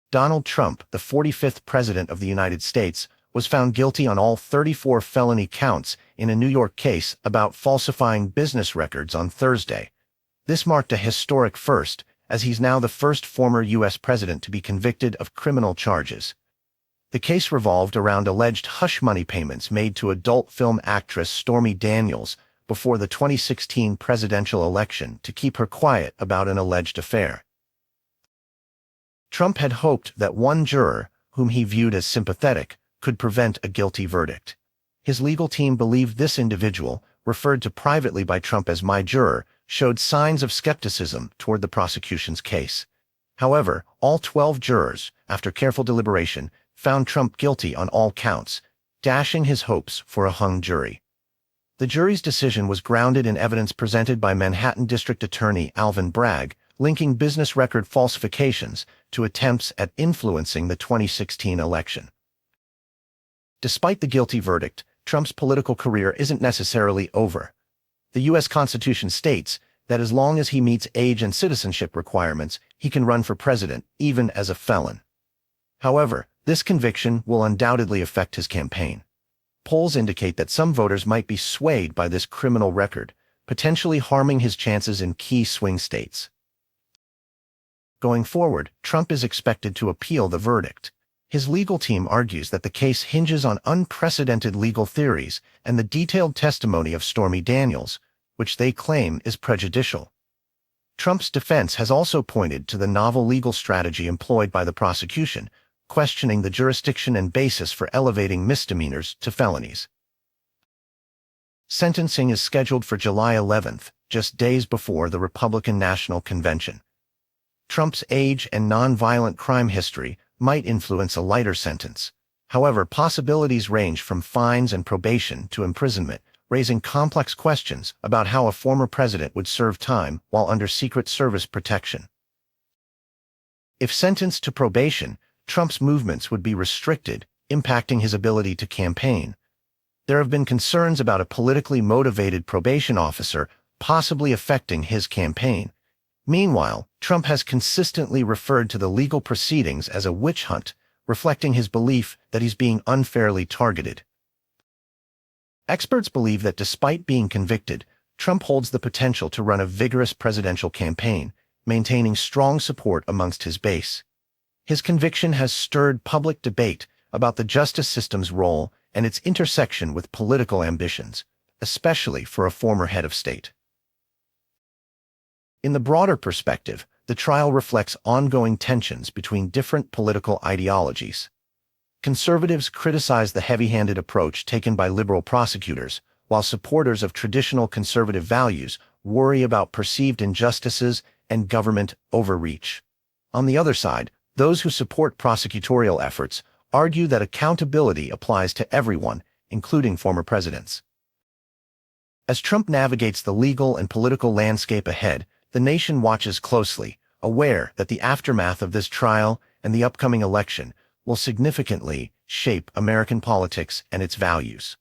Donald Trump, the 45th President of the United States, was found guilty on all 34 felony counts in a New York case about falsifying business records on Thursday. This marked a historic first, as he's now the first former U.S. president to be convicted of criminal charges. The case revolved around alleged hush money payments made to adult film actress Stormy Daniels before the 2016 presidential election to keep her quiet about an alleged affair. Trump had hoped that one juror, whom he viewed as sympathetic, could prevent a guilty verdict. His legal team believed this individual, referred to privately by Trump as my juror, showed signs of skepticism toward the prosecution's case. However, all 12 jurors, after careful deliberation, found Trump guilty on all counts, dashing his hopes for a hung jury. The jury's decision was grounded in evidence presented by Manhattan District Attorney Alvin Bragg, linking business record falsifications to attempts at influencing the 2016 election. Despite the guilty verdict, Trump's political career isn't necessarily over. The U.S. Constitution states that as long as he meets age and citizenship requirements, he can run for president, even as a felon. However, this conviction will undoubtedly affect his campaign. Polls indicate that some voters might be swayed by this criminal record, potentially harming his chances in key swing states. Going forward, Trump is expected to appeal the verdict. His legal team argues that the case hinges on unprecedented legal theories and the detailed testimony of Stormy Daniels, which they claim is prejudicial. Trump's defense has also pointed to the novel legal strategy employed by the prosecution, questioning the jurisdiction and basis for elevating misdemeanors to felonies. Sentencing is scheduled for July 11th, just days before the Republican National Convention. Trump's age and nonviolent crime history might influence a lighter sentence. However, possibilities range from fines and probation to imprisonment, raising complex questions about how a former president would serve time while under Secret Service protection. If sentenced to probation, Trump's movements would be restricted, impacting his ability to campaign. There have been concerns about a politically motivated probation officer possibly affecting his campaign. Meanwhile, Trump has consistently referred to the legal proceedings as a witch hunt, reflecting his belief that he's being unfairly targeted. Experts believe that despite being convicted, Trump holds the potential to run a vigorous presidential campaign, maintaining strong support amongst his base. His conviction has stirred public debate about the justice system's role and its intersection with political ambitions, especially for a former head of state. In the broader perspective, the trial reflects ongoing tensions between different political ideologies. Conservatives criticize the heavy-handed approach taken by liberal prosecutors, while supporters of traditional conservative values worry about perceived injustices and government overreach. On the other side, those who support prosecutorial efforts argue that accountability applies to everyone, including former presidents. As Trump navigates the legal and political landscape ahead, the nation watches closely, aware that the aftermath of this trial and the upcoming election will significantly shape American politics and its values.